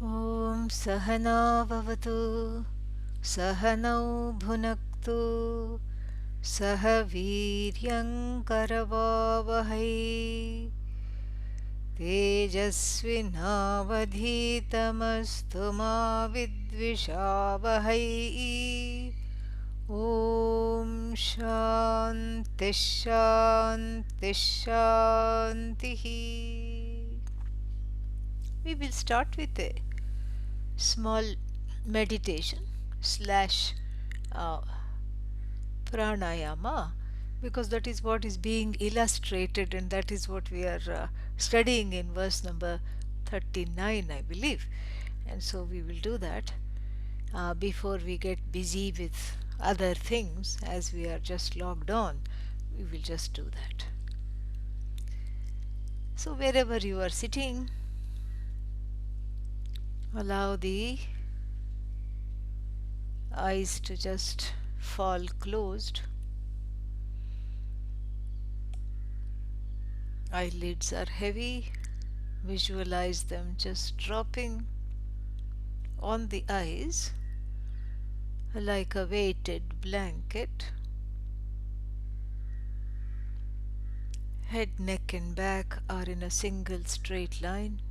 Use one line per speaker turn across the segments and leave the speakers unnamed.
Om Sahana Bhavatu Sahanau Bhunaktu Sahaviryam Karavavahai Tejasvinavadhitamastu ma vidvishavahai. Om Shanti Shanti Shanti. We will start with a small meditation slash uh, pranayama, because that is what is being illustrated and that is what we are studying in verse number 39, I believe. And so we will do that before we get busy with other things, as we are just logged on. We will just do that. So wherever you are sitting, allow the eyes to just fall closed. Eyelids are heavy. Visualize them just dropping on the eyes like a weighted blanket. Head, neck and back are in a single straight line.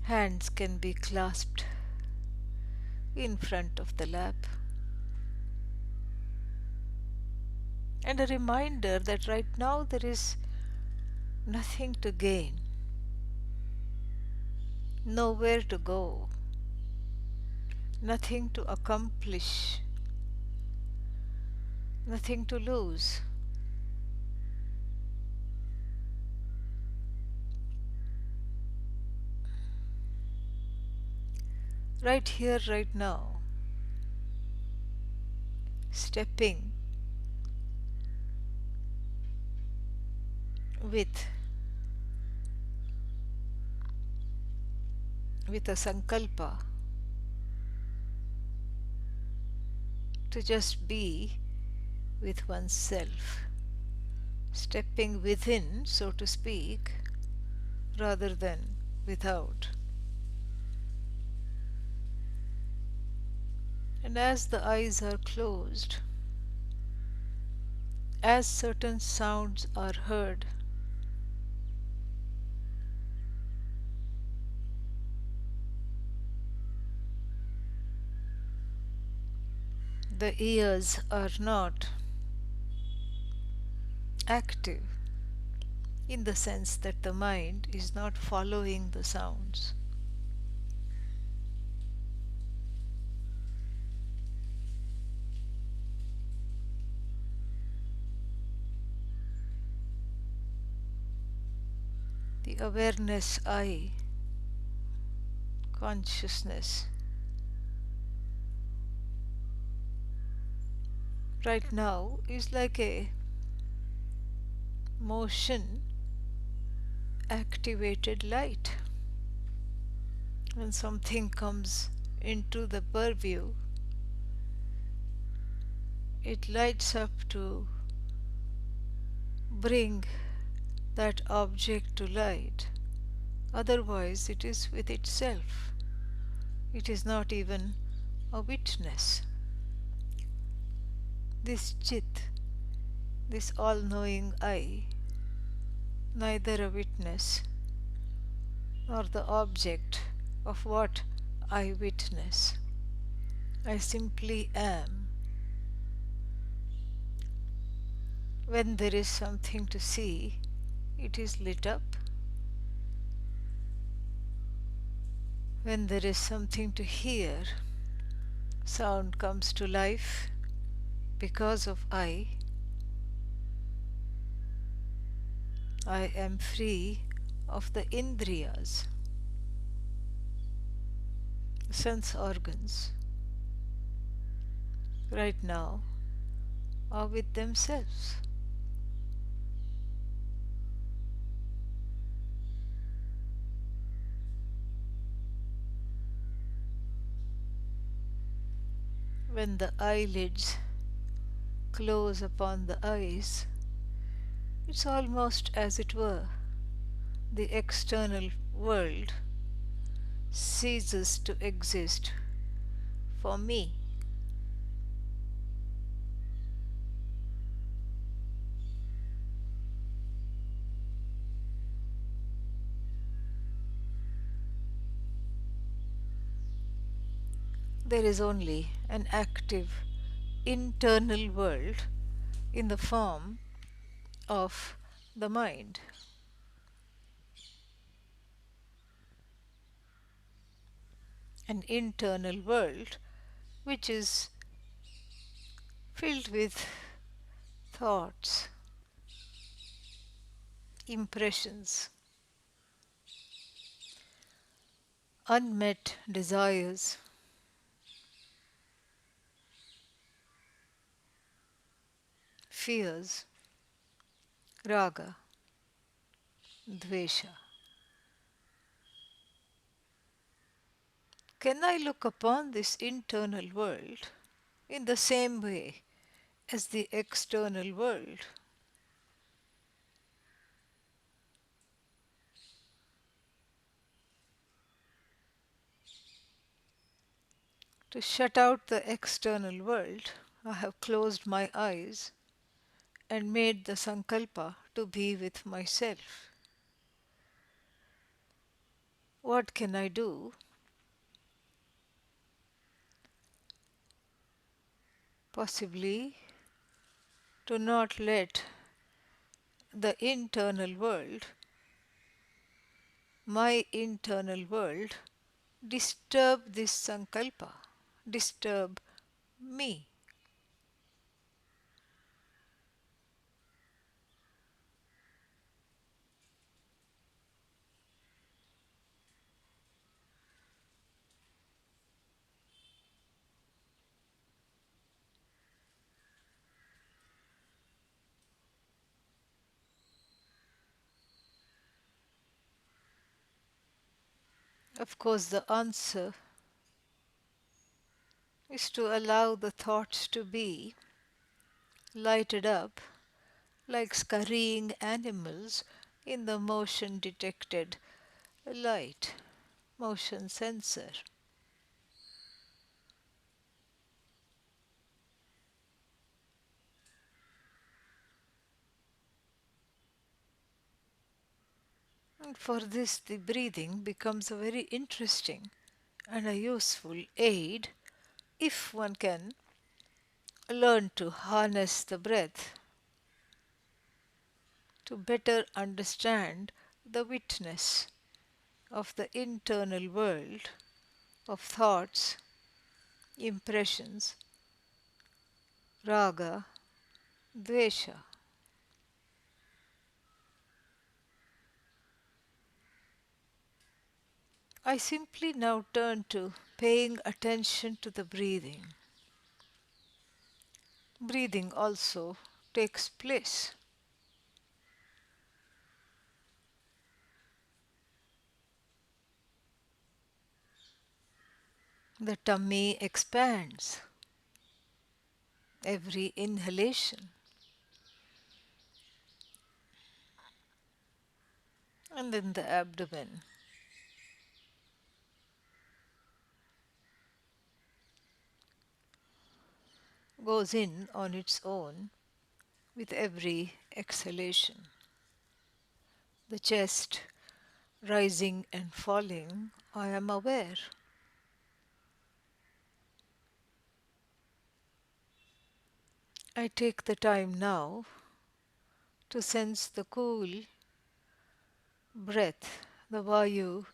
Hands can be clasped in front of the lap. And a reminder that right now there is nothing to gain, nowhere to go, nothing to accomplish, nothing to lose. Right here, right now, stepping with a sankalpa to just be with oneself, stepping within, so to speak, rather than without. And as the eyes are closed, as certain sounds are heard, the ears are not active in the sense that the mind is not following the sounds. The awareness I, consciousness, right now is like a motion activated light. When something comes into the purview, it lights up to bring that object to light. Otherwise, it is with itself. It is not even a witness. This Chit, this all-knowing I, neither a witness nor the object of what I witness. I simply am. When there is something to see, it is lit up. When there is something to hear, sound comes to life because of I. I am free of the indriyas, sense organs, right now are with themselves. When the eyelids close upon the eyes, it's almost as it were the external world ceases to exist for me. There is only an active internal world in the form of the mind. An internal world which is filled with thoughts, impressions, unmet desires, fears, raga, dvesha. Can I look upon this internal world in the same way as the external world? To shut out the external world, I have closed my eyes and made the sankalpa to be with myself. What can I do? Possibly to not let the internal world, my internal world, disturb this sankalpa, disturb me. Of course, the answer is to allow the thoughts to be lighted up like scurrying animals in the motion detected light, motion sensor. And for this, the breathing becomes a very interesting and a useful aid if one can learn to harness the breath to better understand the witness of the internal world of thoughts, impressions, raga, dvesha. I simply now turn to paying attention to the breathing. Breathing also takes place. The tummy expands every inhalation, and then the abdomen goes in on its own with every exhalation. The chest rising and falling, I am aware. I take the time now to sense the cool breath, the vayu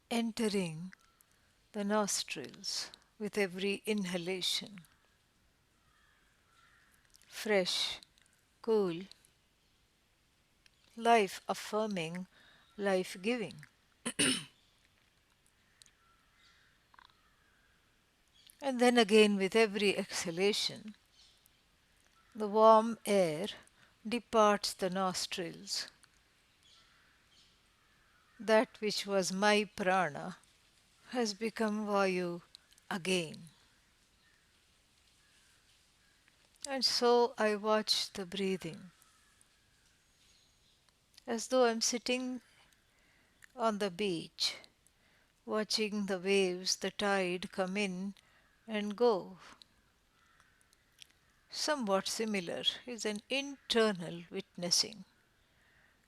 entering the nostrils with every inhalation. Fresh, cool, life affirming, life giving. And then again, with every exhalation, the warm air departs the nostrils. That which was my prana has become vayu again. And so I watch the breathing as though I'm sitting on the beach, watching the waves, the tide come in and go. Somewhat similar is an internal witnessing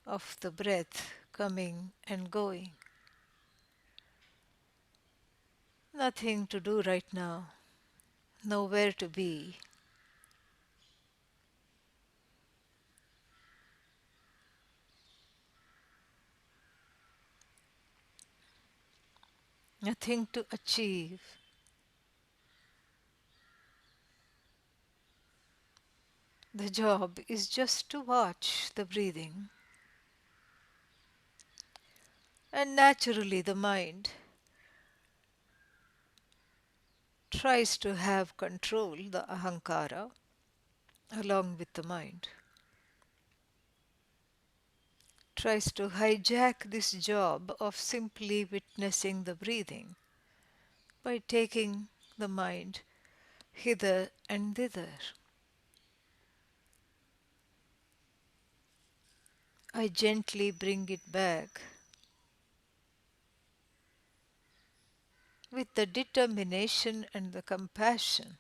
of the breath coming and going. Nothing to do right now, nowhere to be. Nothing to achieve. The job is just to watch the breathing. And naturally, the mind tries to have control, the ahankara, along with the mind, tries to hijack this job of simply witnessing the breathing by taking the mind hither and thither. I gently bring it back with the determination and the compassion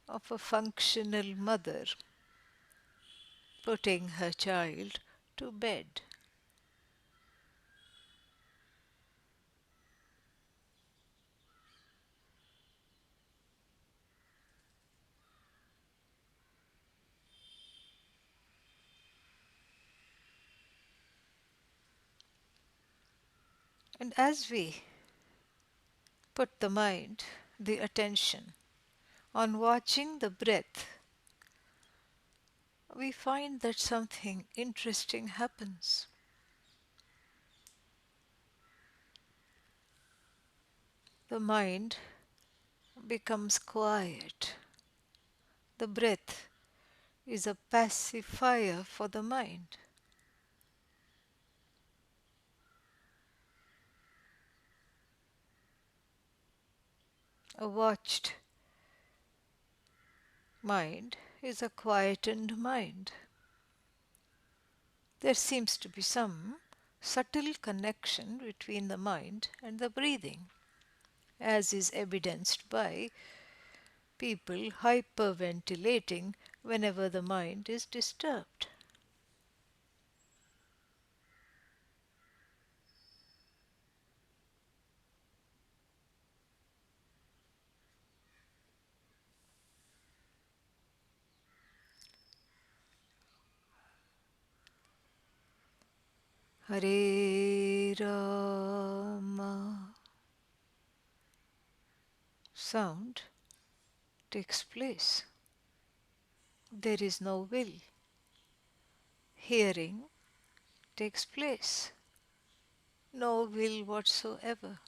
of a functional mother putting her child to bed. And as we put the mind, the attention, on watching the breath, we find that something interesting happens. The mind becomes quiet. The breath is a pacifier for the mind. A watched mind is a quietened mind. There seems to be some subtle connection between the mind and the breathing, as is evidenced by people hyperventilating whenever the mind is disturbed. Hare Rama. Sound takes place. There is no will. Hearing takes place. No will whatsoever.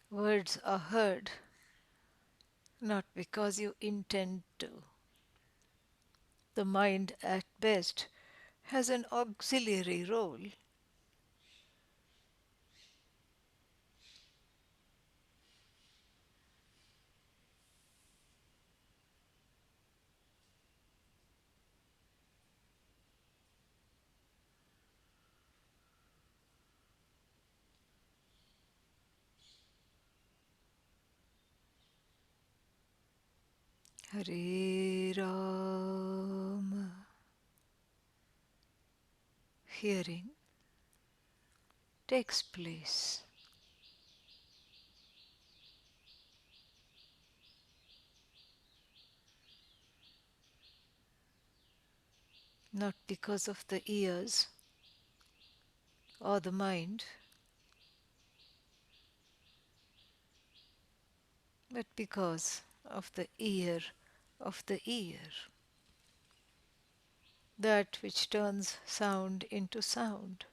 Words are heard not because you intend to. The mind at best has an auxiliary role. Hare Rama. Hearing takes place. Not because of the ears or the mind, but because of the ear of the ear, that which turns sound into sound,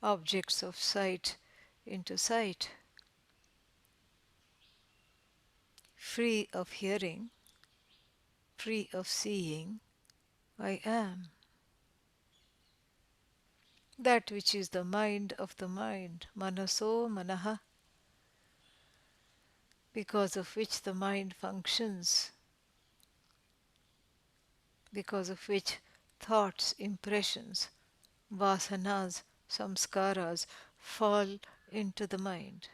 objects of sight into sight. Free of hearing, free of seeing, I am. That which is the mind of the mind, manaso manaha, because of which the mind functions, because of which thoughts, impressions, vasanas, samskaras fall into the mind.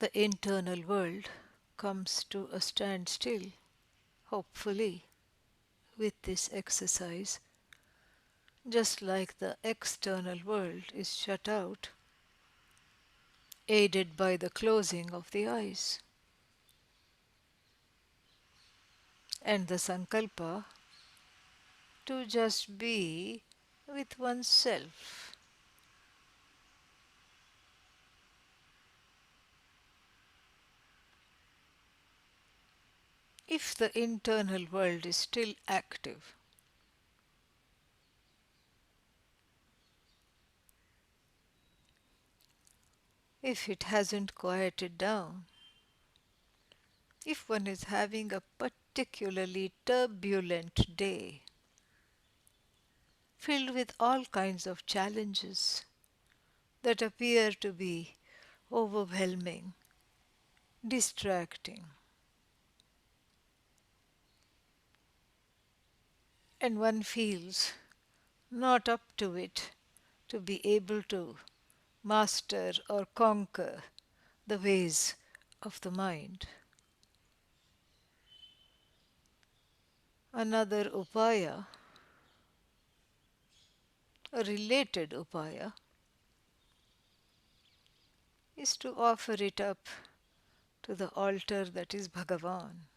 The internal world comes to a standstill, hopefully, with this exercise, just like the external world is shut out, aided by the closing of the eyes. And the sankalpa to just be with oneself. If the internal world is still active, if it hasn't quieted down, if one is having a particularly turbulent day, filled with all kinds of challenges that appear to be overwhelming, distracting, and one feels not up to it to be able to master or conquer the ways of the mind. Another upaya, a related upaya, is to offer it up to the altar that is Bhagavan.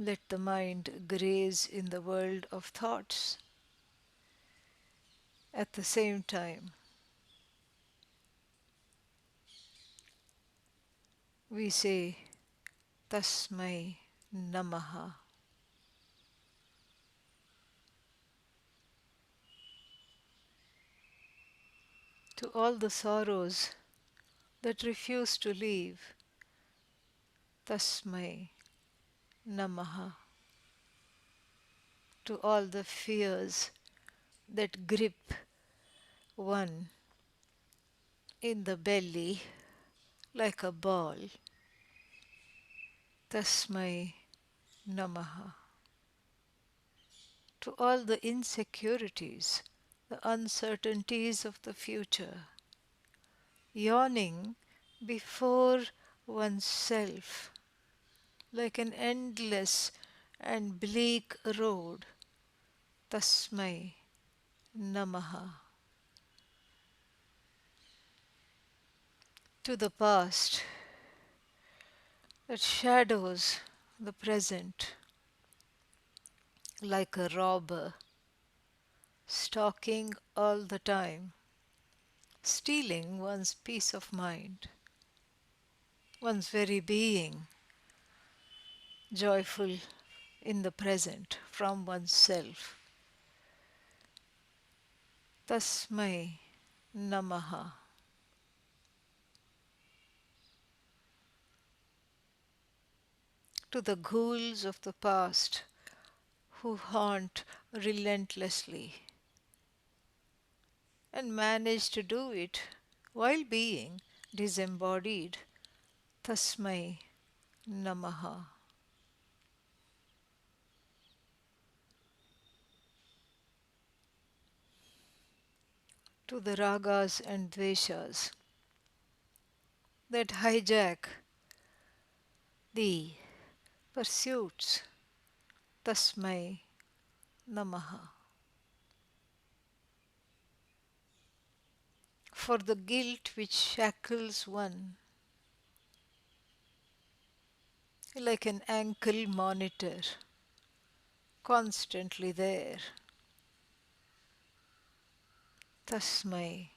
Let the mind graze in the world of thoughts. At the same time, we say Tasmai Namaha. To all the sorrows that refuse to leave, Tasmai Namaha. To all the fears that grip one in the belly like a ball, Tasmai Namaha. To all the insecurities, the uncertainties of the future, yawning before oneself like an endless and bleak road, Tasmai Namaha. To the past that shadows the present like a robber, stalking all the time, stealing one's peace of mind, one's very being, joyful in the present from oneself. Tasmai Namaha. To the ghouls of the past who haunt relentlessly and manage to do it while being disembodied. Tasmai Namaha. To the ragas and dveshas that hijack the pursuits. Tasmai Namaha. For the guilt which shackles one like an ankle monitor, constantly there. Tasmai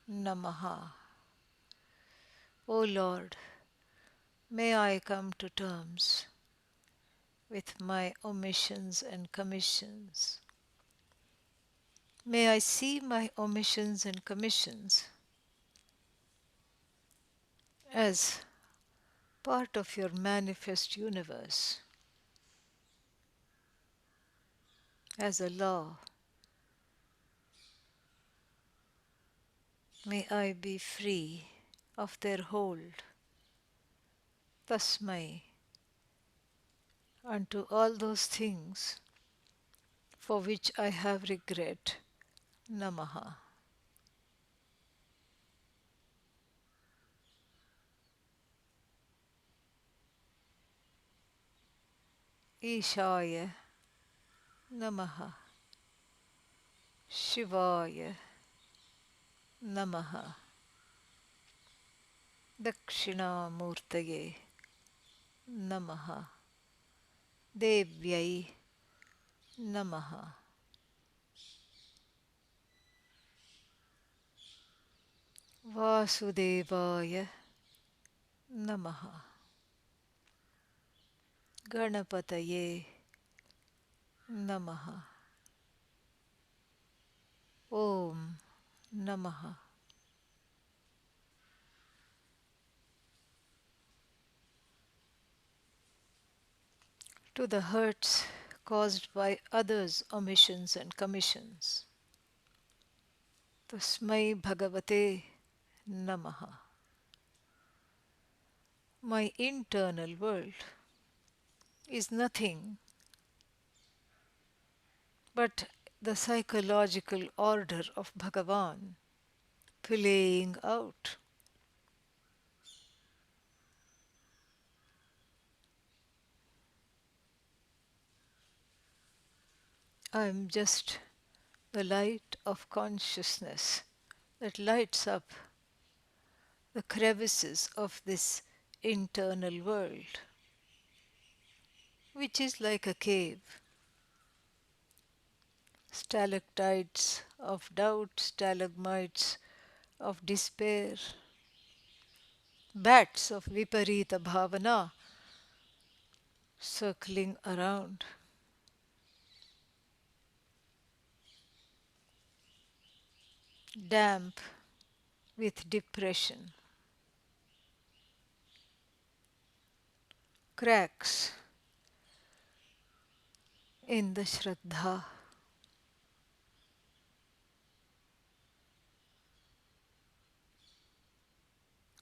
Namaha. O Lord, may I come to terms with my omissions and commissions. May I see my omissions and commissions as part of your manifest universe, as a law. May I be free of their hold. Tasmai, unto all those things for which I have regret. Namaha. Ishaya Namaha. Shivaya Namaha. Dakshinamurtaye Namaha. Devyai Namaha. Vasudevaya Namaha. Ganapataye Namaha. Om Namaha. To the hurts caused by others' omissions and commissions. Tasmai Bhagavate Namaha. My internal world is nothing but the psychological order of Bhagavan playing out. I am just the light of consciousness that lights up the crevices of this internal world, which is like a cave. Stalactites of doubt, stalagmites of despair, bats of viparita bhavana circling around. Damp with depression. Cracks in the Shraddha.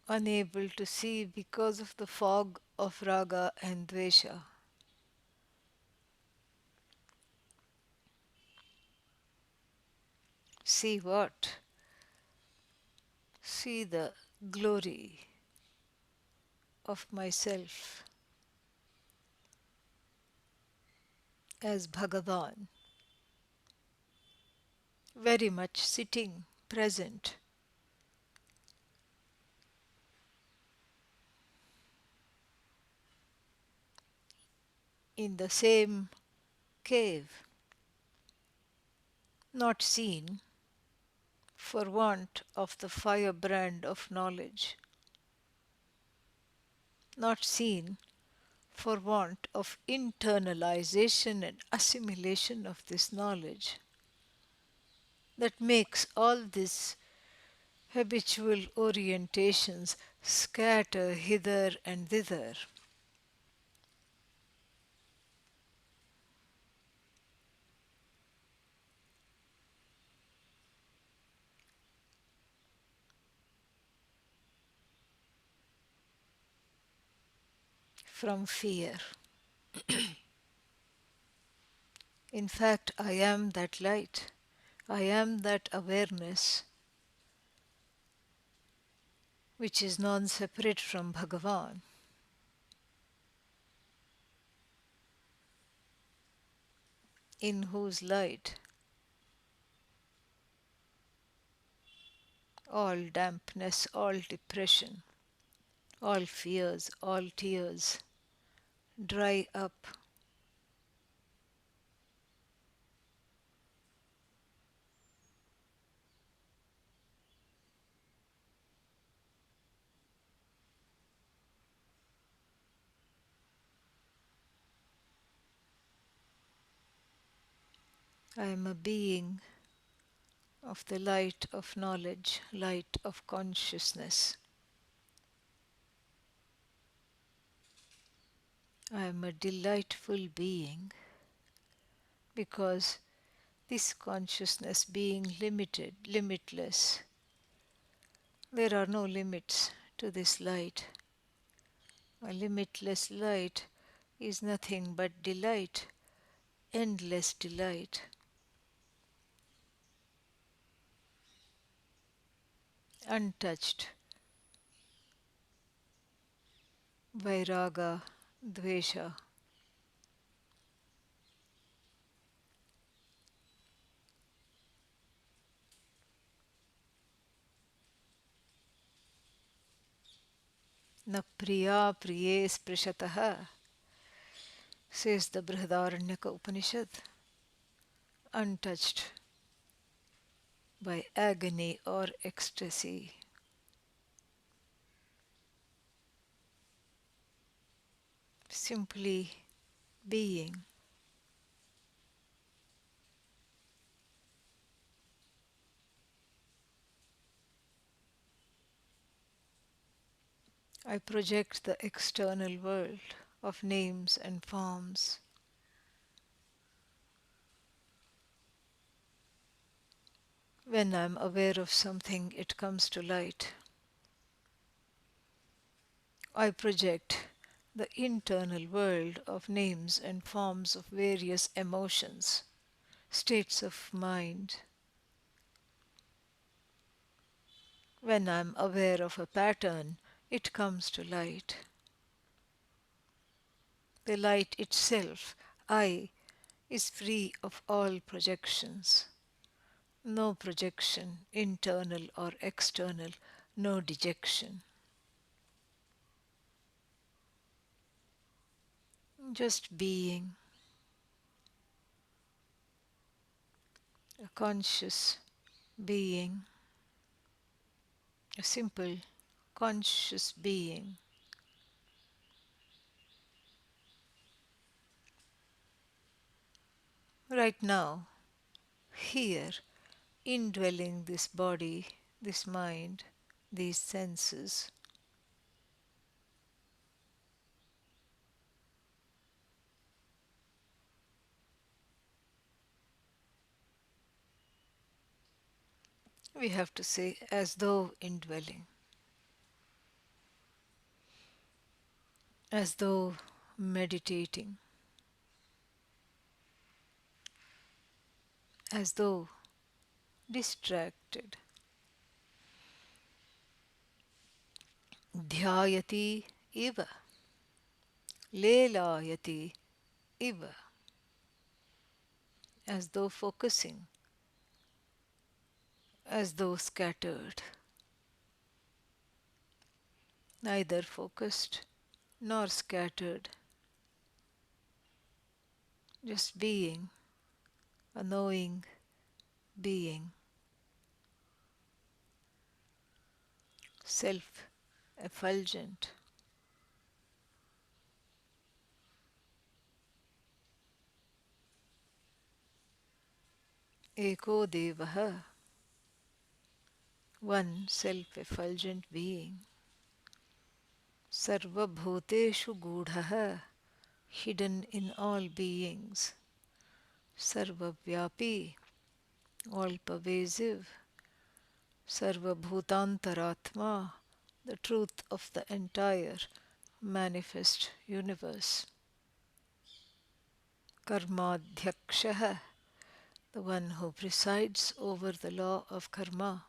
Unable to see because of the fog of raga and dvesha. See what? See the glory of myself as Bhagavan, very much sitting, present in the same cave, not seen for want of the firebrand of knowledge, not seen for want of internalization and assimilation of this knowledge that makes all these habitual orientations scatter hither and thither. From fear. In fact, I am that light. I am that awareness which is non-separate from Bhagavan, in whose light all dampness, all depression, all fears, all tears dry up. I am a being of the light of knowledge, light of consciousness. I am a delightful being because this consciousness being limited, limitless, there are no limits to this light. A limitless light is nothing but delight, endless delight, untouched by raga, dvesha. Na priya priye sprishataha, says the Brihadaranyaka Upanishad, untouched by agony or ecstasy. Simply being. I project the external world of names and forms. When I am aware of something, it comes to light. I project the internal world of names and forms of various emotions, states of mind. When I am aware of a pattern, it comes to light. The light itself, I, is free of all projections. No projection, internal or external, no dejection. Just being, a conscious being, a simple conscious being. Right now, here, indwelling this body, this mind, these senses. We have to say as though indwelling, as though meditating, as though distracted. Dhyayati iva, lelayati iva, as though focusing, as though scattered, neither focused nor scattered, just being, a knowing being, self-effulgent. Eko Devaha, one self-effulgent being. Sarvabhuteshu Gudhaha, hidden in all beings. Sarvavyapi, all pervasive. Sarvabhutantaratma, the truth of the entire manifest universe. Karmadhyakshaha, the one who presides over the law of karma.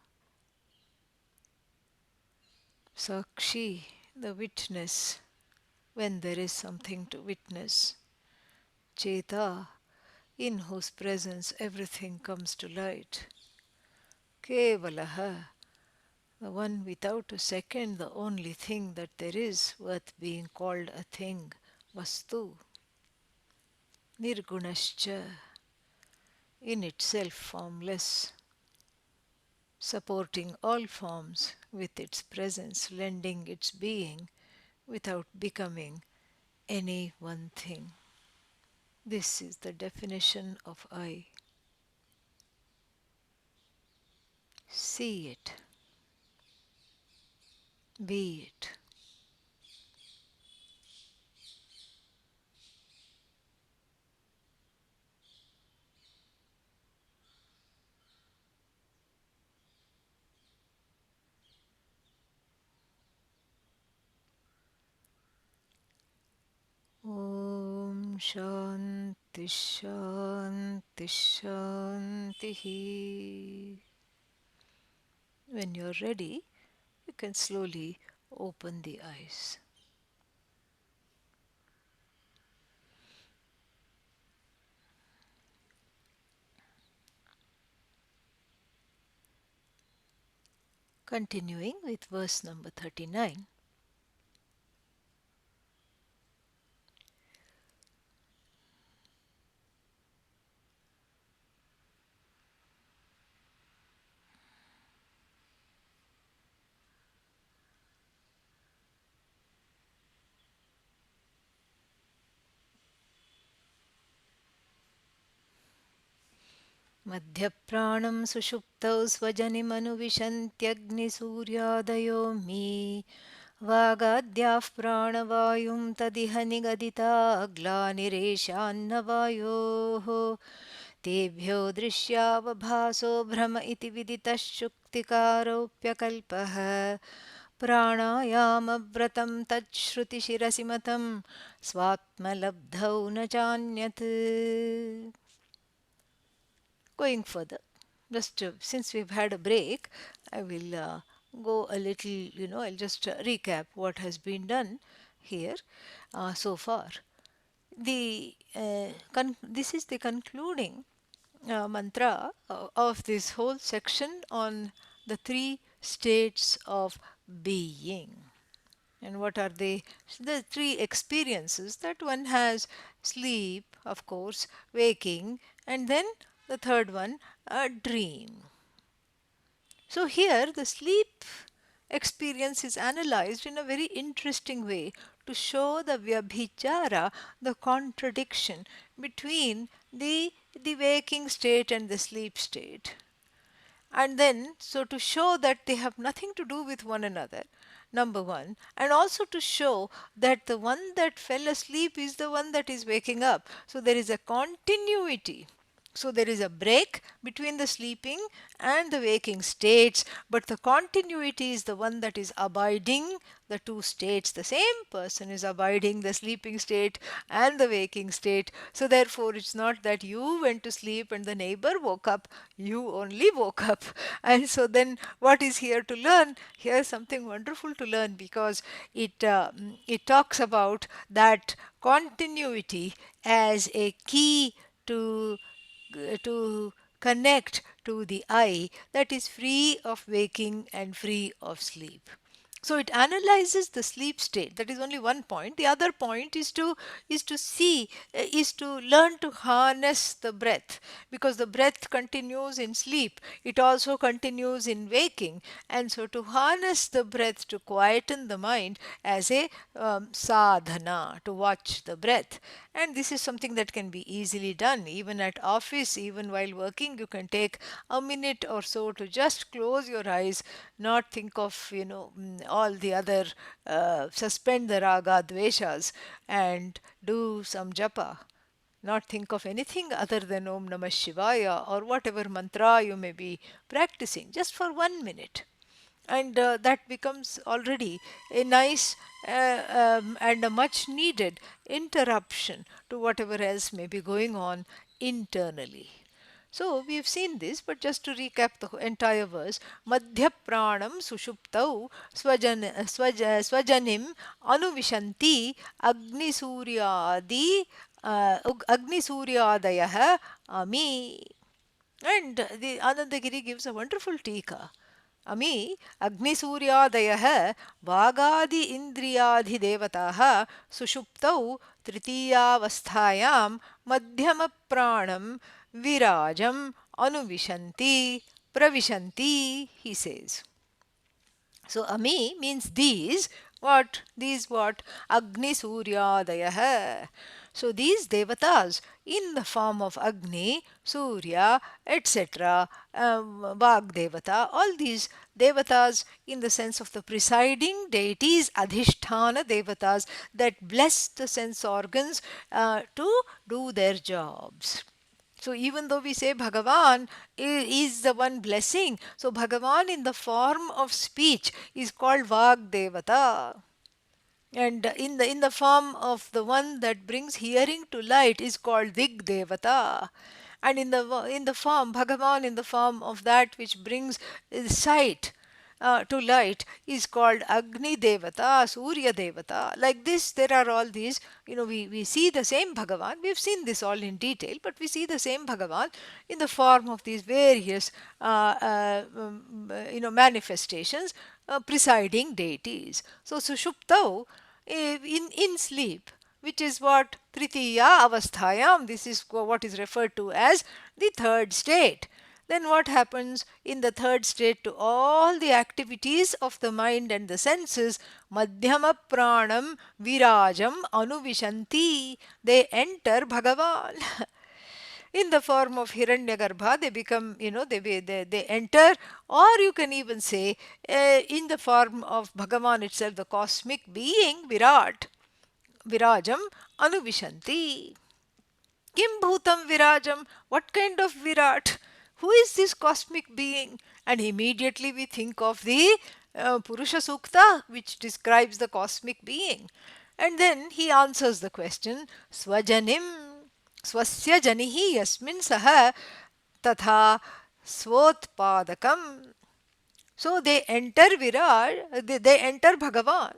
Sakshi, the witness, when there is something to witness. Cheta, in whose presence everything comes to light. Kevalaha, the one without a second, the only thing that there is worth being called a thing, Vastu. Nirgunascha, in itself formless, supporting all forms with its presence, lending its being without becoming any one thing. This is the definition of I. See it, be it. Om Shanti Shanti Shanti. When you're ready, you can slowly open the eyes. Continuing with verse number 39. मध्यप्राणं सुषुप्तौ स्वजनिमनुविशन्त्यग्निसूर्यादयो मे वागाद्याः प्राणवायुं तदिह निगदिता ग्लानिरेशान्नवायोः तेभ्यो दृश्यावभासो भ्रम इति विदितः शुक्तिकारोऽप्यकल्पः प्राणायामव्रतं तच्छ्रुतिशिरसि मतं स्वात्मलब्धौ न चान्यत्. Going further, just since we've had a break, I will go a little, I'll just recap what has been done here so far. This is the concluding mantra of this whole section on the three states of being. And what are they? The three experiences that one has: sleep, of course, waking, and then the third one, a dream. So here the sleep experience is analyzed in a very interesting way to show the vyabhichara, the contradiction between the waking state and the sleep state. And then, so to show that they have nothing to do with one another, number one, and also to show that the one that fell asleep is the one that is waking up. So there is a continuity. So there is a break between the sleeping and the waking states, but the continuity is the one that is abiding the two states. The same person is abiding the sleeping state and the waking state. So therefore it's not that you went to sleep and the neighbor woke up, you only woke up. And so then what is here to learn? Here's something wonderful to learn, because it talks about that continuity as a key to connect to the I that is free of waking and free of sleep. So it analyzes the sleep state. That is only one point. The other point is to learn to harness the breath, because the breath continues in sleep. It also continues in waking, and so to harness the breath, to quieten the mind as a sadhana, to watch the breath. And this is something that can be easily done even at office, even while working. You can take a minute or so to just close your eyes, not think of all the other, suspend the raga dveshas and do some japa, not think of anything other than Om Namah Shivaya or whatever mantra you may be practicing, just for 1 minute. And that becomes already a nice and a much needed interruption to whatever else may be going on internally. So we have seen this, but just to recap the entire verse: Madhya pranam sushuptau swajanim anuvishanti agni suryadayah ami. And the Anandagiri gives a wonderful tika. Ami Agni-Suryadayah Vagadi Indriyadhi-Devataha Sushuptau Tritiyavasthayam Madhyama Pranam Virajam Anuvishanti Pravishanti, he says. So Ami means these, What? These what? Agni Suryadayah. So these devatas in the form of Agni, Surya, etc., Vag Devata, all these devatas in the sense of the presiding deities, Adhishthana devatas that bless the sense organs to do their jobs. So even though we say Bhagavan is the one blessing, so Bhagavan in the form of speech is called Vag Devata. And in the form of the one that brings hearing to light is called Dig Devata. And in the form Bhagavan, in the form of that which brings sight to light, is called Agni Devata, Surya Devata. Like this, there are all these, we see the same Bhagavan. We've seen this all in detail, but we see the same Bhagavan in the form of these various, manifestations, presiding deities. So, Sushuptau, in sleep, which is what Tritiya Avasthayam, this is what is referred to as the third state. Then what happens in the third state to all the activities of the mind and the senses? Madhyama pranam virajam anuvishanti. They enter Bhagavan. In the form of Hiranyagarbha, they become, they enter, or you can even say, in the form of Bhagavan itself, the cosmic being, Virat, Virajam, Anuvishanti. Kim Bhutam Virajam? What kind of Virat? Who is this cosmic being? And immediately we think of the Purusha Sukta, which describes the cosmic being. And then he answers the question, Swajanim, Swasya Janihi Yasmin Saha Tatha Svotpadakam. So they enter Virat, they enter Bhagavan.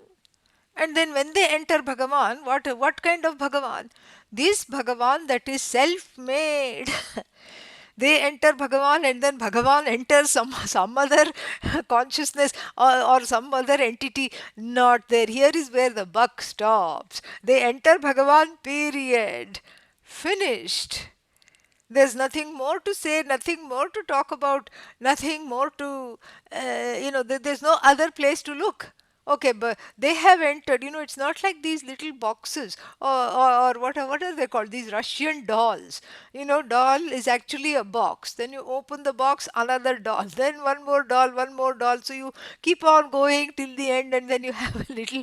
And then when they enter Bhagavan, what kind of Bhagavan? This Bhagavan that is self-made. They enter Bhagavan, and then Bhagavan enters some other consciousness, or some other entity. Not there. Here is where the buck stops. They enter Bhagavan, period. Finished. There's nothing more to say, nothing more to talk about, nothing more to, there's no other place to look. Okay, but they have entered, it's not like these little boxes, or what are they called? These Russian dolls. Doll is actually a box. Then you open the box, another doll. Then one more doll, one more doll. So you keep on going till the end, and then you have a little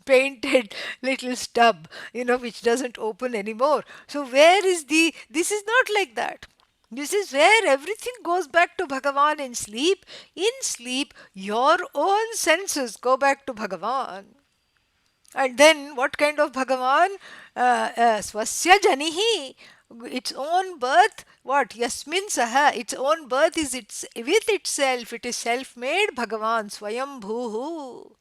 painted little stub, which doesn't open anymore. So where is this is not like that. This is where everything goes back to Bhagavan in sleep. In sleep, your own senses go back to Bhagavan. And then what kind of Bhagavan? Swasya Janihi. Its own birth, what? Yasmin Saha. Its own birth is with itself. It is self-made Bhagavan. Swayambhuhu.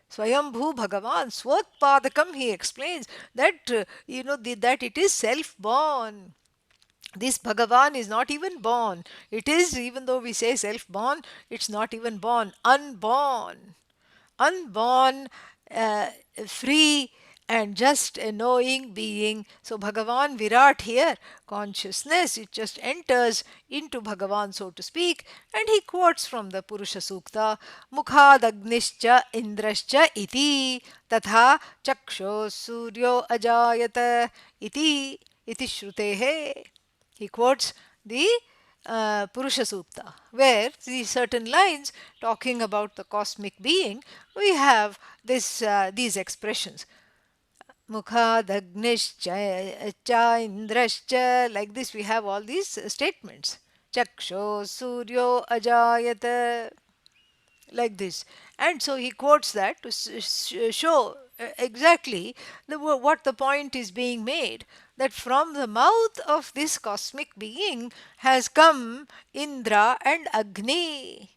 Swayambhu Bhagavan, Swotpadakam, he explains that, that it is self-born. This Bhagavan is not even born. It is, even though we say self-born, it's not even born. Unborn. Unborn, free, and just a knowing being. So Bhagavan Virat here, consciousness, it just enters into Bhagavan, so to speak, and he quotes from the Purusha Sukta, Mukhadagnischa Indrascha iti tatha chaksho suryo ajayata iti shrutehe. He quotes the Purusha Sukta, where these certain lines talking about the cosmic being, we have these expressions. Mukhadagnischa cha indrascha, like this we have all these statements. Chaksho suryo ajayata, like this. And so he quotes that to show exactly what the point is being made, that from the mouth of this cosmic being has come Indra and Agni,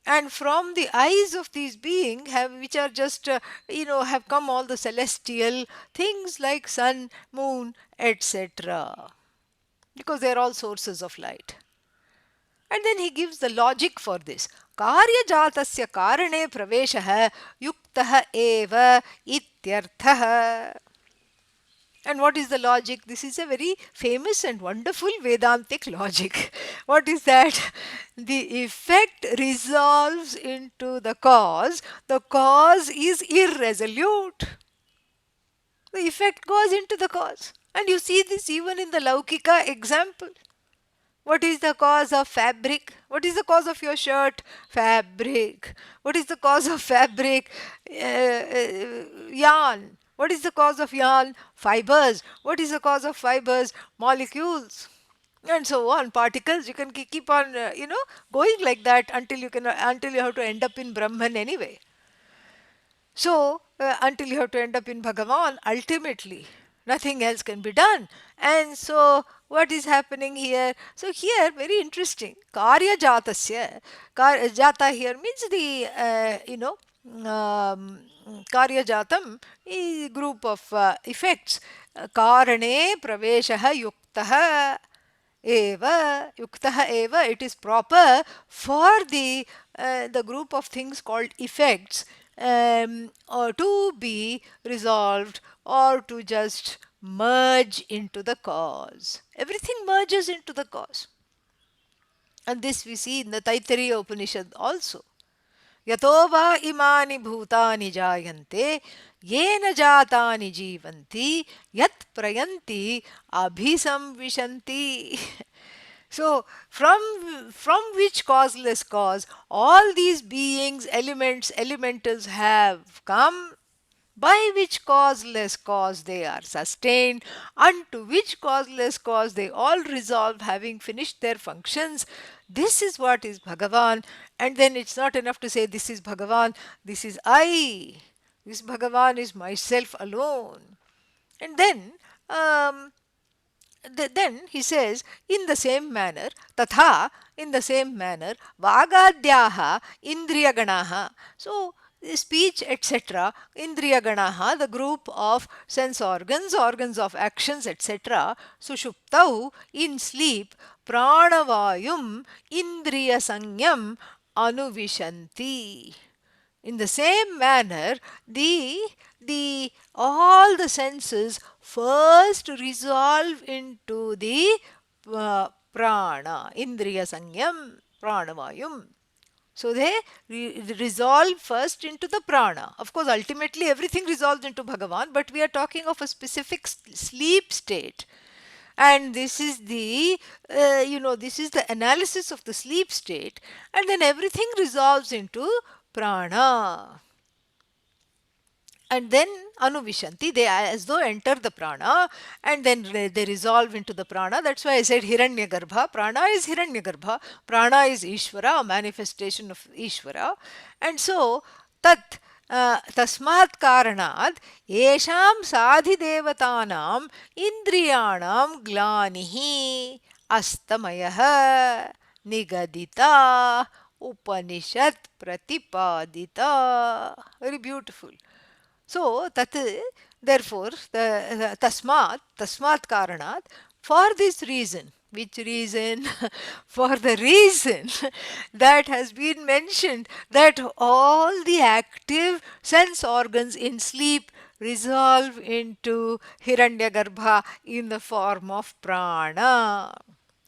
and from the eyes of these beings which are just have come all the celestial things like sun, moon, etc., because they are all sources of light. And then he gives the logic for this. Karyajatasya karane praveshah yuktah eva ityarthah. And what is the logic? This is a very famous and wonderful Vedantic logic. What is that? The effect resolves into the cause. The cause is irresolute. The effect goes into the cause. And you see this even in the Laukika example. What is the cause of fabric? What is the cause of your shirt? Fabric. What is the cause of fabric? Yarn. What is the cause of yarn? Fibers. What is the cause of fibers? Molecules. And so on, particles. You can keep on, going like that until you have to end up in Brahman anyway. So, until you have to end up in Bhagavan, ultimately, nothing else can be done. And so, what is happening here? So, here, very interesting. Karya jatasya. Jata here means the, Karya jatam is group of effects. Karane praveshaha yuktaha eva yuktah eva, it is proper for the group of things called effects or to be resolved or to just merge into the cause. Everything merges into the cause. And this we see in the Taittiriya Upanishad also. Yato va imani bhutani jayante yena jatani jivanti yat prayanti abhisamvishanti. So, from which causeless cause all these beings, elements, elementals have come, by which causeless cause they are sustained, unto which causeless cause they all resolve, having finished their functions. This is what is Bhagavan. And then it's not enough to say, this is Bhagavan, this is I. This Bhagavan is myself alone. And then, then he says, in the same manner, tatha, in the same manner, vagadhyaha indriyaganaha. So, speech, etc., indriyaganaha, the group of sense organs, organs of actions, etc., sushuptau, in sleep, pranavayum indriya sanyam anuvishanti. In the same manner, the all the senses first resolve into the prana, indriya sanyam, pranavayum. So they resolve first into the prana. Of course, ultimately everything resolves into Bhagavan, but we are talking of a specific sleep state. And this is this is the analysis of the sleep state, and then everything resolves into prana. And then anuvishanti, they as though enter the prana, and then they resolve into the prana. That's why I said Hiranyagarbha. Prana is Hiranyagarbha. Prana is Ishvara, a manifestation of Ishvara. And so, tat tasmat karanat yesham sadhidevatanam indriyanam glanihi astamayah nigadita upanishad pratipadita. Very beautiful. So, therefore, the tasmat karanat, for this reason. Which reason? For the reason that has been mentioned, that all the active sense organs in sleep resolve into Hiranyagarbha in the form of prana.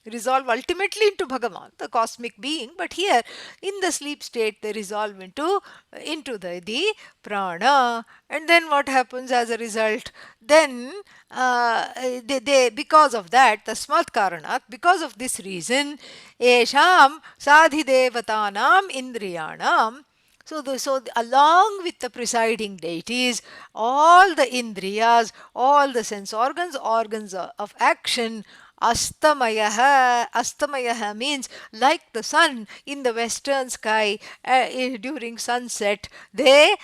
Resolve ultimately into Bhagavan, the cosmic being, but here in the sleep state they resolve into the prana. And then what happens as a result? Then they because of that, tasmat karanat, because of this reason, esham sadhidevatanam indriyanam. So along with the presiding deities, all the indriyas, all the sense organs, organs of action, Astamayaha means like the sun in the western sky during sunset, they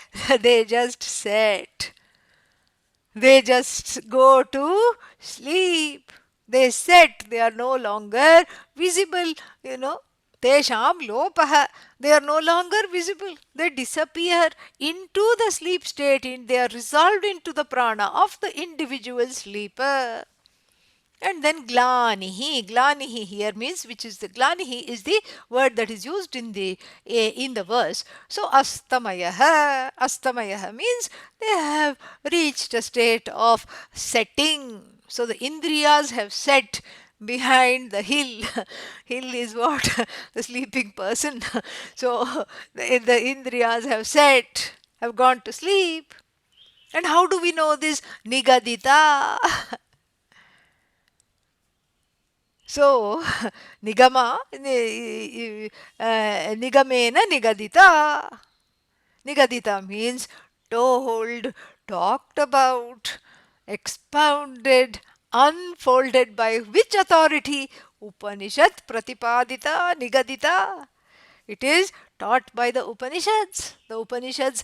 just set. They just go to sleep. They set. They are no longer visible, Tesham lopaha. They are no longer visible. They disappear into the sleep state. They are resolved into the prana of the individual sleeper. And then glanihi here means, which is the glanihi is the word that is used in the verse. So astamayaha means they have reached a state of setting. So the indriyas have set behind the hill. Hill is what? The sleeping person. So the indriyas have set, have gone to sleep. And how do we know this? Nigadita. So, nigamena nigadita. Nigadita means told, talked about, expounded, unfolded by which authority? Upanishad Pratipadita Nigadita. It is taught by the Upanishads. The Upanishads,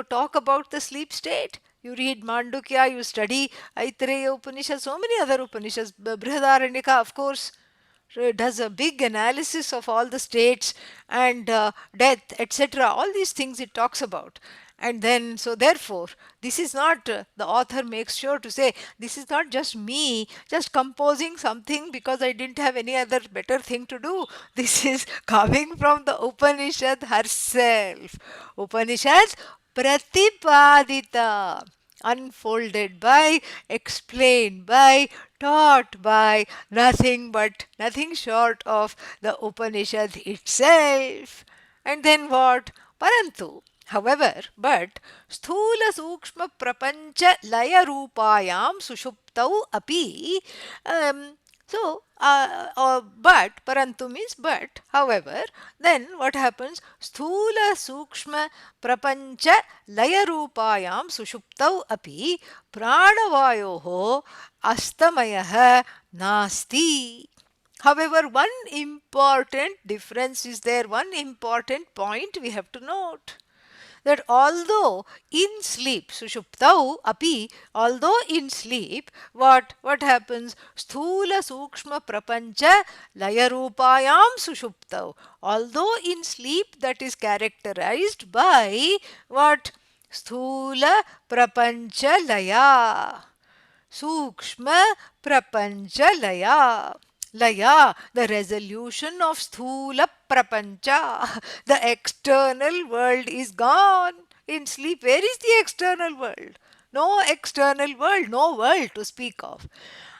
talk about the sleep state. You read Mandukya, you study Aitareya Upanishad, so many other Upanishads. Brihadaranyaka, of course, does a big analysis of all the states and death, etc. All these things it talks about. And then, so therefore, this is not, the author makes sure to say, this is not just me just composing something because I didn't have any other better thing to do. This is coming from the Upanishad herself. Upanishads Pratipadita, unfolded by, explained by, taught by nothing but nothing short of the Upanishad itself. And then what? Parantu. However, but sthula sukshma prapancha laya rupayam sushuptau api. But, parantu means but, however, then what happens? Sthula sukshma prapancha laya rupayam sushuptau api pranavayoho astamayah nasti. However, one important difference is there, one important point we have to note, that although in sleep, sushuptau api, although in sleep, what happens? Sthula sukshma prapancha layarupayam sushuptau. Although in sleep, that is characterized by what? Sthula prapancha laya. Sukshma prapancha laya. Laya, the resolution of sthula prapancha. The external world is gone. In sleep, where is the external world? No external world, no world to speak of.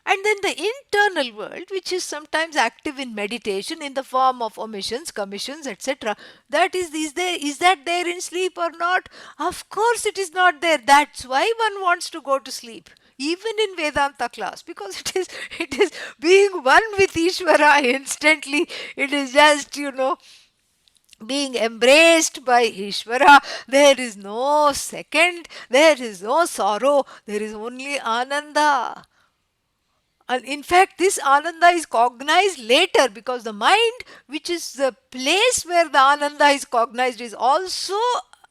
And then the internal world, which is sometimes active in meditation in the form of omissions, commissions, etc. Is that there in sleep or not? Of course it is not there. That's why one wants to go to sleep, even in Vedanta class, because it is being one with Ishvara instantly. It is just, being embraced by Ishvara. There is no second, there is no sorrow, there is only Ananda. And in fact, this Ananda is cognized later, because the mind, which is the place where the Ananda is cognized, is also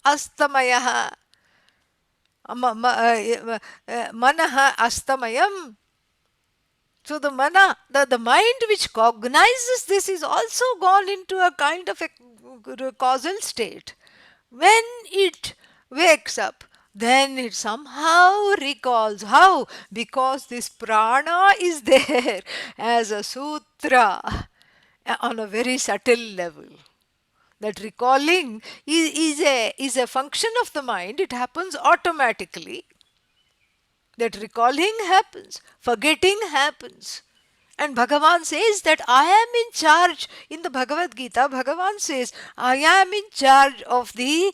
Astamayaha. Manaha Astamayam. So the mind which cognizes this is also gone into a kind of a causal state. When it wakes up, then it somehow recalls. How? Because this prana is there as a sutra on a very subtle level. That recalling is a function of the mind. It happens automatically. That recalling happens, forgetting happens. And Bhagavan says that I am in charge. In the Bhagavad Gita, Bhagavan says, I am in charge of the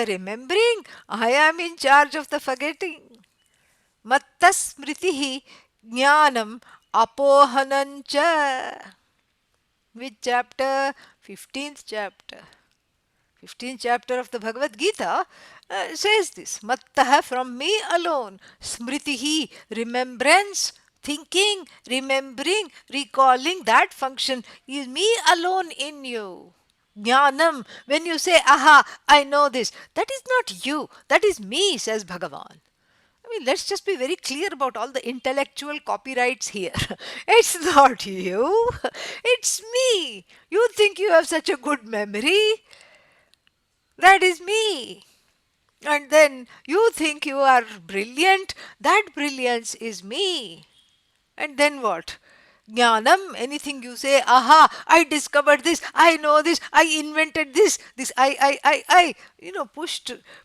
remembering. I am in charge of the forgetting. Matta smritihi jnanam apohanancha. Which chapter? 15th chapter. 15th chapter of the Bhagavad Gita says this. Mattaha, from me alone. Smritihi, remembrance, thinking, remembering, recalling, that function is me alone in you. Jnanam, when you say, aha, I know this, that is not you, that is me, says Bhagavan. I mean, let's just be very clear about all the intellectual copyrights here. It's not you, it's me. You think you have such a good memory? That is me. And then you think you are brilliant, that brilliance is me. And then what? Jnanam, anything you say, aha, I discovered this, I know this, I invented this,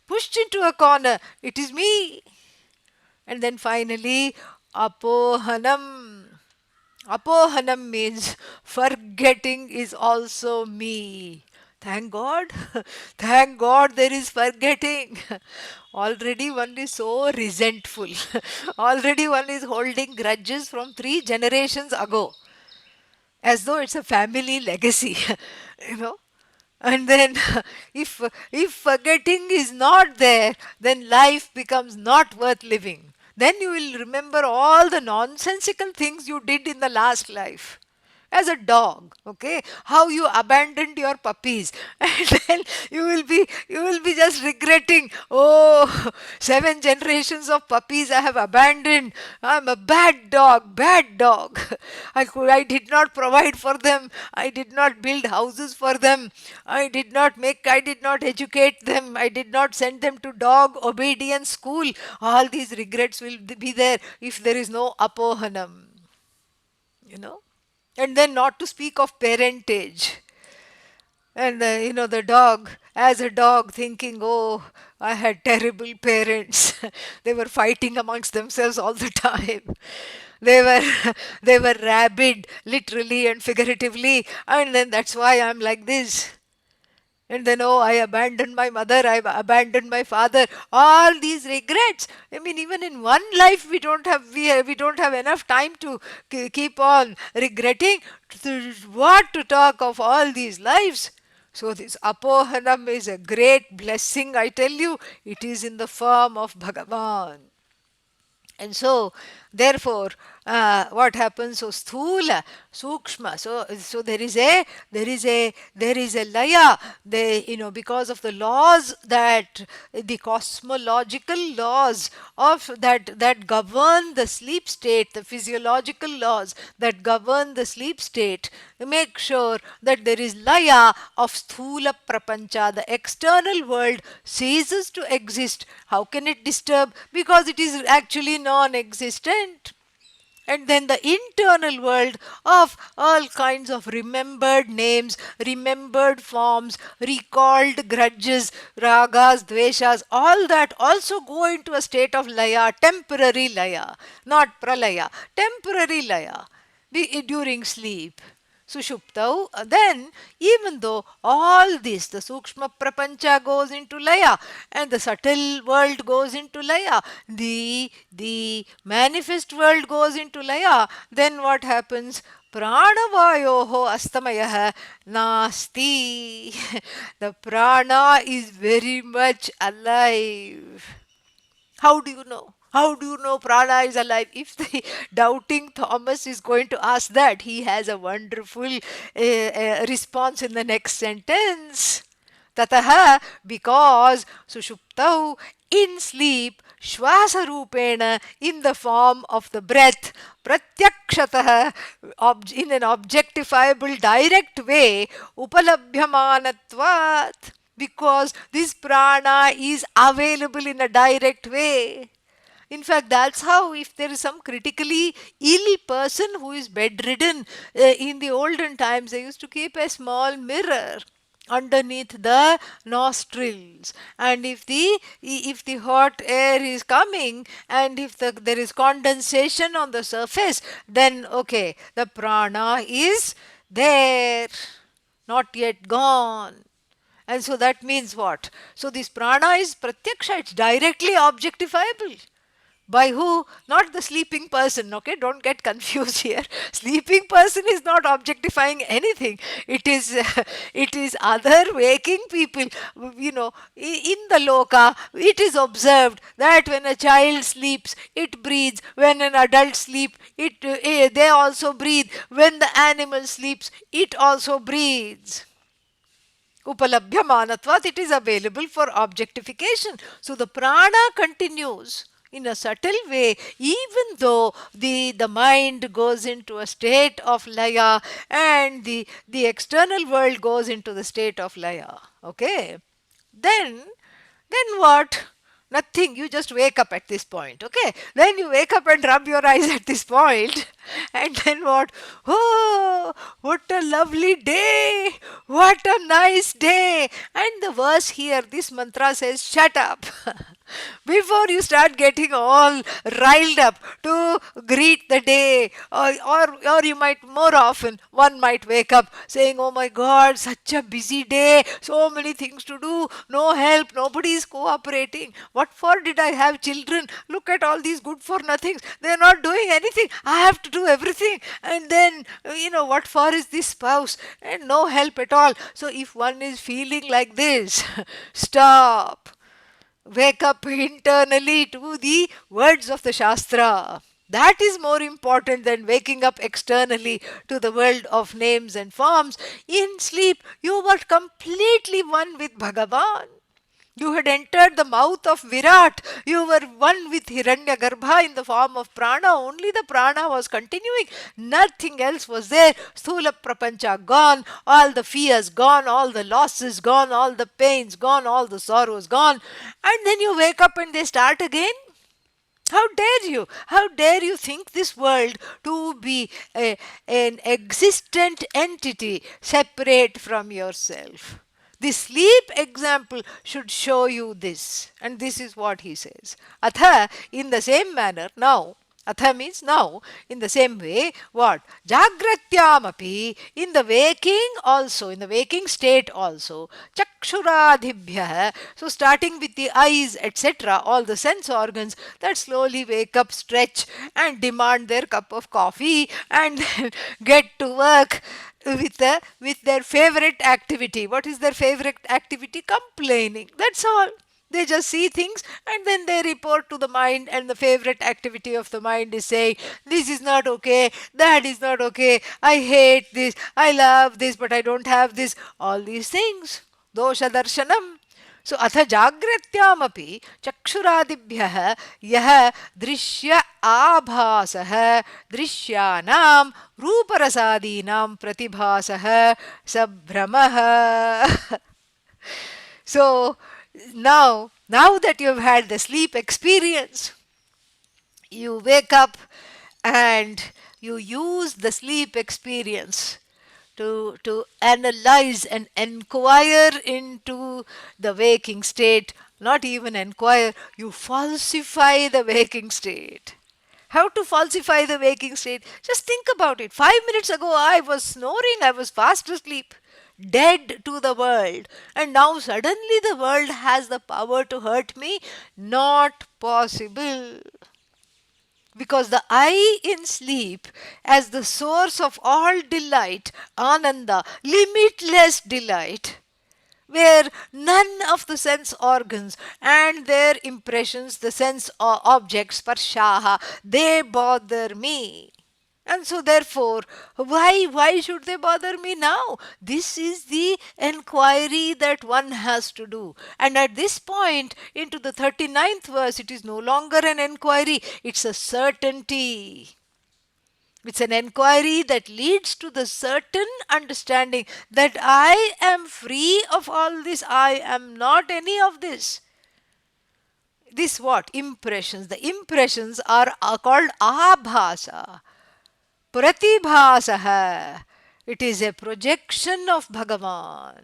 pushed into a corner. It is me. And then finally, apohanam. Apohanam means forgetting is also me. Thank God. Thank God there is forgetting. Already one is so resentful. Already one is holding grudges from 3 generations ago, as though it's a family legacy. you know. And then, if forgetting is not there, then life becomes not worth living. Then you will remember all the nonsensical things you did in the last life. As a dog, okay, how you abandoned your puppies, and then you will be just regretting, oh, 7 generations of puppies I have abandoned. I'm a bad dog, bad dog. I did not provide for them, I did not build houses for them, I did not educate them, I did not send them to dog obedience school. All these regrets will be there if there is no apohanam, you know. And then, not to speak of parentage. And the dog, as a dog, thinking, oh, I had terrible parents. They were fighting amongst themselves all the time. They were they were rabid, literally and figuratively, and then that's why I'm like this. And then, oh, I abandoned my mother, I abandoned my father. All these regrets. I mean, even in one life, we don't have enough time to keep on regretting. What to talk of all these lives? So this apohanam is a great blessing, I tell you. It is in the form of Bhagavan. And so, therefore, what happens? So, sthula, sukshma. So there is a laya. Because of the laws, that the cosmological laws of that govern the sleep state, the physiological laws that govern the sleep state, make sure that there is laya of sthula prapancha. The external world ceases to exist. How can it disturb? Because it is actually non-existent. And then the internal world of all kinds of remembered names, remembered forms, recalled grudges, ragas, dveshas, all that also go into a state of laya, temporary laya, not pralaya, temporary laya during sleep. Sushuptau, then even though all this, the Sukshma Prapancha goes into Laya and the subtle world goes into Laya, the manifest world goes into Laya, then what happens? Pranavayoho astamaya nasti. The prana is very much alive. How do you know? How do you know prana is alive? If the doubting Thomas is going to ask that, he has a wonderful response in the next sentence. Tataha, because sushuptau, in sleep, shwasarupena, in the form of the breath, pratyakshataha, in an objectifiable direct way, upalabhyamanatvat, because this prana is available in a direct way. In fact, that's how, if there is some critically ill person who is bedridden, in the olden times, they used to keep a small mirror underneath the nostrils, and if the hot air is coming, and if there is condensation on the surface, then okay, the prana is there, not yet gone. And so that means what? So this prana is pratyaksha, it's directly objectifiable. By who? Not the sleeping person, okay? Don't get confused here. Sleeping person is not objectifying anything. It is other waking people. In the loka, it is observed that when a child sleeps, it breathes. When an adult sleeps, they also breathe. When the animal sleeps, it also breathes. Upalabhyamanatvat, it is available for objectification. So the prana continues in a subtle way, even though the mind goes into a state of laya and the external world goes into the state of laya. Okay? Then what? Nothing. You just wake up at this point. Okay? Then you wake up and rub your eyes at this point. And then what? Oh, what a lovely day! What a nice day! And the verse here, this mantra says, shut up. Before you start getting all riled up to greet the day, or you might more often, one might wake up saying, oh my God, such a busy day, so many things to do, no help, nobody is cooperating. What for did I have children? Look at all these good for nothings. They are not doing anything. I have to do everything. And then, what for is this spouse? And no help at all. So if one is feeling like this, stop. Wake up internally to the words of the Shastra. That is more important than waking up externally to the world of names and forms. In sleep, you were completely one with Bhagavan. You had entered the mouth of Virat. You were one with Hiranyagarbha in the form of prana. Only the prana was continuing. Nothing else was there. Sthula prapancha gone. All the fears gone. All the losses gone. All the pains gone. All the sorrows gone. And then you wake up and they start again. How dare you? How dare you think this world to be an existent entity separate from yourself? The sleep example should show you this. And this is what he says. Atha, in the same manner, now, Atha means now, in the same way, what? Jagratyamapi, in the waking also, in the waking state also, chakshuradhibhyah, so starting with the eyes, etc., all the sense organs that slowly wake up, stretch, and demand their cup of coffee, and then get to work with their favorite activity. What is their favorite activity? Complaining. That's all. They just see things and then they report to the mind, and the favorite activity of the mind is saying, this is not okay, that is not okay, I hate this, I love this, but I don't have this. All these things. Dosha darshanam. So अथ जाग्रत्यामपि चक्षुरादिभ्यः यः दृश्य आभासः दृश्यानां रूपरसादीनां प्रतिभासः स भ्रमः. So now that you've had the sleep experience, you wake up and you use the sleep experience to analyze and inquire into the waking state. Not even inquire, you falsify the waking state. How to falsify the waking state? Just think about it. 5 minutes ago, I was snoring, I was fast asleep, dead to the world. And now suddenly the world has the power to hurt me? Not possible. Because the I in sleep, as the source of all delight, ananda, limitless delight, where none of the sense organs and their impressions, the sense objects, sparshaha, they bother me. And so therefore, why should they bother me now? This is the enquiry that one has to do. And at this point, into the 39th verse, it is no longer an enquiry, it's a certainty. It's an enquiry that leads to the certain understanding that I am free of all this, I am not any of this. This what? Impressions. The impressions are called abhasa. Pratibhasaha. It is a projection of Bhagavan.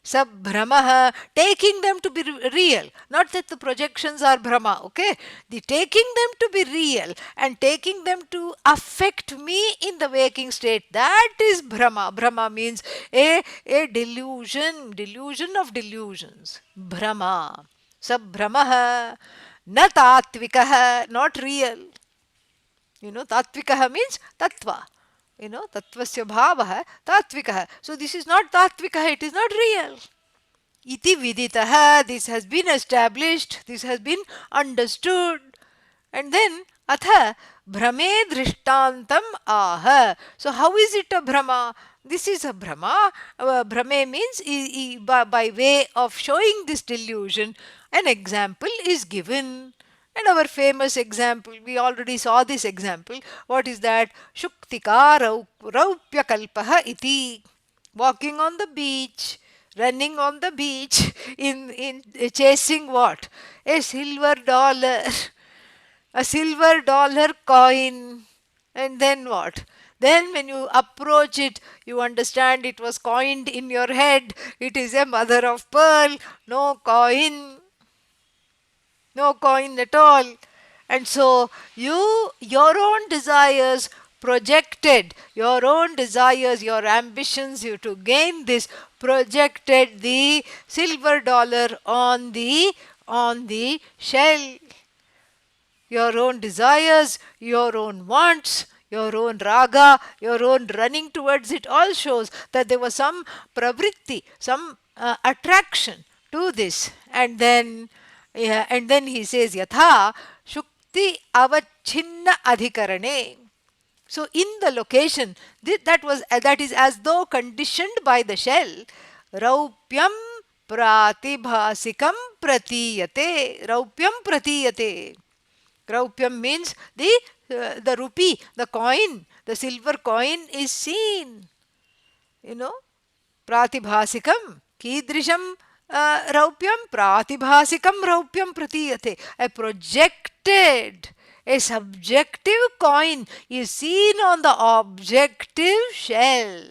Sabhramaha, taking them to be real. Not that the projections are Brahma, okay? The taking them to be real and taking them to affect me in the waking state, that is Brahma. Brahma means a delusion, delusion of delusions. Brahma. Sabhramaha, na tatvikaha, not real. Tatvikaha means tattva. Tattvasya bhavaha tatvikaha. So this is not tatvikaha, it is not real. Iti viditaha, this has been established, this has been understood. And then atha bhrame drishtantam aha. So how is it a bhrama? This is a bhrama. Bhrame means by way of showing this delusion, an example is given. And our famous example, we already saw this example. What is that? Shuktika raupya kalpaha iti. Walking on the beach, running on the beach, in chasing what? A silver dollar. A silver dollar coin. And then what? Then when you approach it, you understand it was coined in your head. It is a mother of pearl, no coin, no coin at all. And so your own desires projected, your own desires, your ambitions, you to gain this, projected the silver dollar on the shell. Your own desires, your own wants, your own raga, your own running towards it all shows that there was some pravritti, some attraction to this. And then, yeah, and then he says, Yatha Shukti Avachinna Adhikarane. So in the location, that is as though conditioned by the shell. Raupyam pratibhasikam pratiyate. Raupyam pratiyate. Raupyam means the rupee, the coin, the silver coin is seen. You know, pratibhasikam. Kidrisham raupyam, pratibhasikam raupyam pratiyate. A projected, a subjective coin is seen on the objective shell.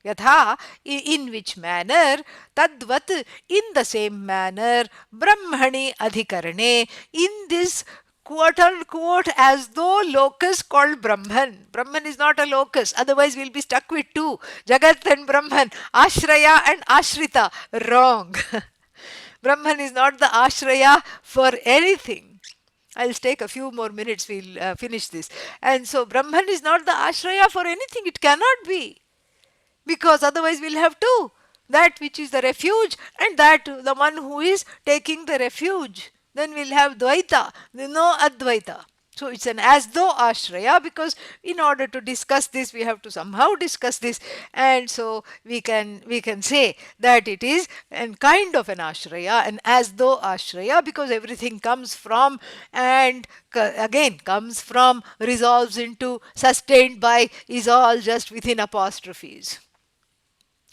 Yatha, in which manner, tadvat, in the same manner, brahmani adhikarane, in this quote unquote as though locus called Brahman. Brahman is not a locus, otherwise we'll be stuck with two, Jagat and Brahman, Ashraya and Ashrita. Wrong. Brahman is not the Ashraya for anything. I'll take a few more minutes, we'll finish this. And so Brahman is not the Ashraya for anything, it cannot be, because otherwise we'll have two, that which is the refuge and that the one who is taking the refuge. Then we'll have dvaita, no advaita. So it's an as though ashraya, because in order to discuss this we have to somehow discuss this, and so we can say that it is a kind of an ashraya, an as though ashraya, because everything comes from and again comes from, resolves into, sustained by, is all just within apostrophes.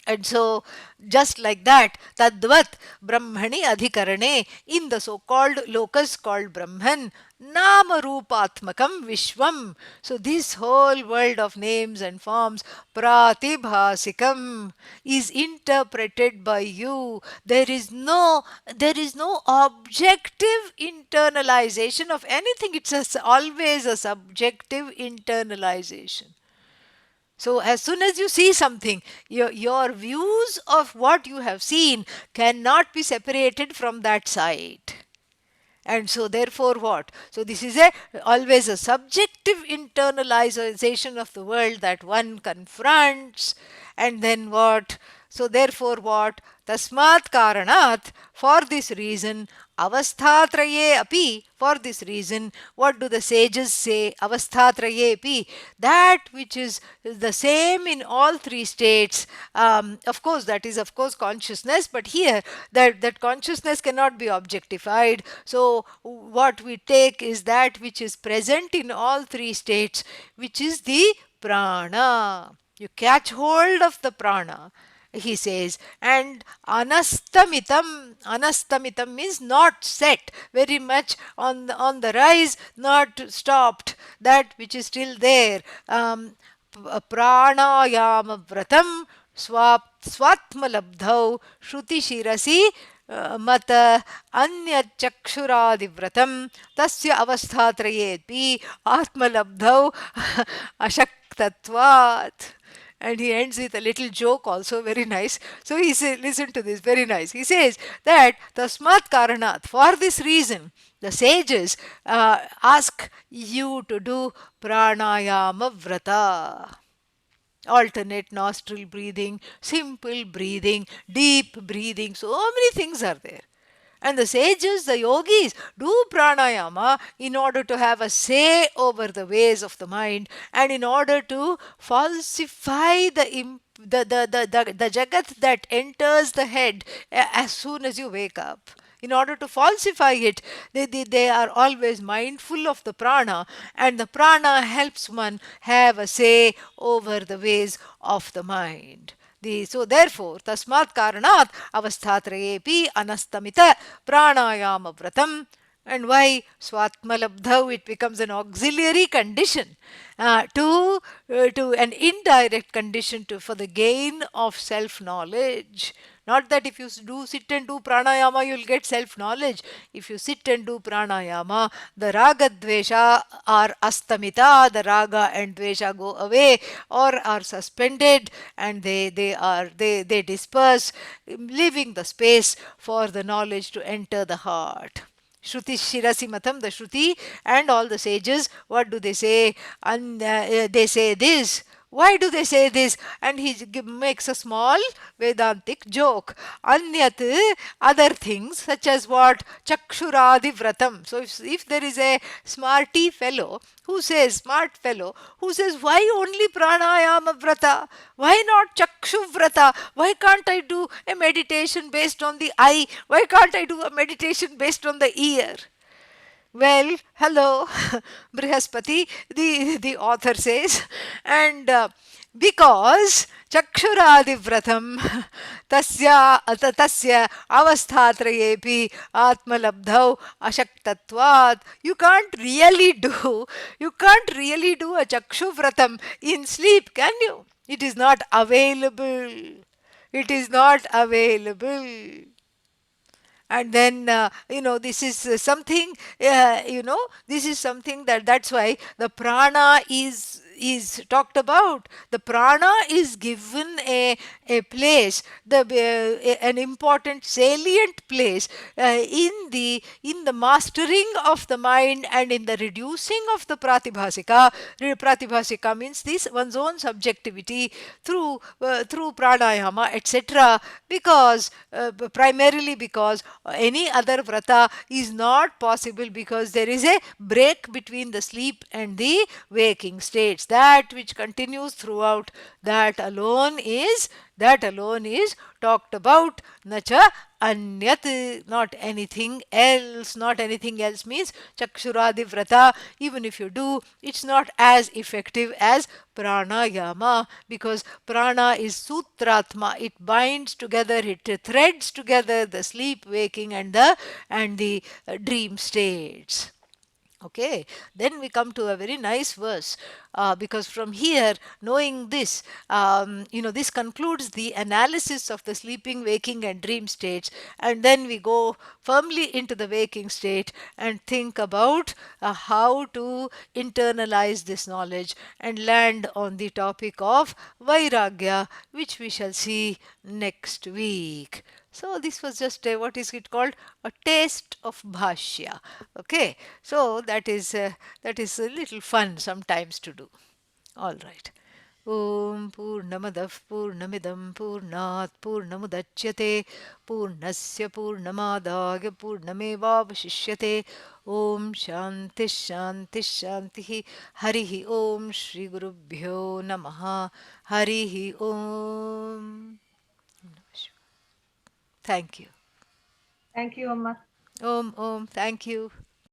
And so, just like that, tadvat brahmani adhikarane, in the so-called locus called Brahman, nama rupatmakam vishwam. So this whole world of names and forms, pratibhasikam, is interpreted by you. There is no objective internalization of anything. It's always a subjective internalization. So as soon as you see something, your views of what you have seen cannot be separated from that sight. And so therefore what? So this is always a subjective internalization of the world that one confronts. And then what? So therefore what? Tasmat karanat, for this reason, avasthatraye api, for this reason, what do the sages say? Avasthatraye api, that which is the same in all three states. Of course, that is of course consciousness, but here that consciousness cannot be objectified. So what we take is that which is present in all three states, which is the prana. You catch hold of the prana, he says, and anastamitam means not set, very much on the rise, not stopped, that which is still there. Pranayama vratam swatmalabdhau shruti shirasi मत अन्य चक्षुरादिव्रतम तस्य अवस्थात्रयेपि आत्मलब्धौ अशक्तत्वात्. And he ends with a little joke also, very nice. So he says, listen to this, very nice. He says that tasmat karanat, for this reason, the sages ask you to do pranayama vrata. Alternate nostril breathing, simple breathing, deep breathing, so many things are there. And the sages, the yogis, do pranayama in order to have a say over the ways of the mind, and in order to falsify the jagat that enters the head as soon as you wake up. In order to falsify it, they are always mindful of the prana, and the prana helps one have a say over the ways of the mind. So therefore, tasmat karanat avasthatrayepi anastamita pranayama vratam And why Svatmalabdhav? It becomes an auxiliary condition to an indirect condition for the gain of self knowledge. Not that if you do sit and do pranayama, you'll get self knowledge. If you sit and do pranayama, the raga dvesha are astamita, the raga and dvesha go away or are suspended, and they disperse, leaving the space for the knowledge to enter the heart. Shruti Shirasi Matam, the Shruti and all the sages, what do they say? And they say this. Why do they say this? And he makes a small Vedantic joke. Anyat, other things, such as what? Chakshuradi Vratam. So if there is a smart fellow who says, why only pranayama vrata? Why not chakshu vrata? Why can't I do a meditation based on the eye? Why can't I do a meditation based on the ear? Well, hello, Brihaspati, the author says, and because Chakshuradi Vratam tasya avasthatrayepi atmalabdhau ashaktatvat. You can't really do a Chakshu Vratam in sleep, can you? It is not available. It is not available. And then this is something, this is something that's why the prana is talked about. The prana is given a place, an important salient place in the mastering of the mind and in the reducing of the pratibhasika. Pratibhasika means this one's own subjectivity through pranayama, etc. Because primarily because any other vrata is not possible, because there is a break between the sleep and the waking states. That which continues throughout, that alone is talked about. Nacha anyat, not anything else. Not anything else means chakshuradi vrata. Even if you do, it's not as effective as pranayama, because prana is sutratma. It binds together, it threads together the sleep, waking, and the dream states. Okay, then we come to a very nice verse, because from here, knowing this, this concludes the analysis of the sleeping, waking, and dream states, and then we go firmly into the waking state and think about how to internalize this knowledge and land on the topic of Vairagya, which we shall see next week. So this was just what is it called, a taste of bhashya. Okay, so that is a little fun sometimes to do. All right. Om Purnamadav Purnamidam Purnat Purnamudachyate Purnasya Purnamadagya Purnamevavashishyate. Om Shanti Shanti Shanti. Harihi Om Shri Gurubhyo Namaha. Harihi Om. Thank you.
Thank you, Amma.
Om Om. Thank you.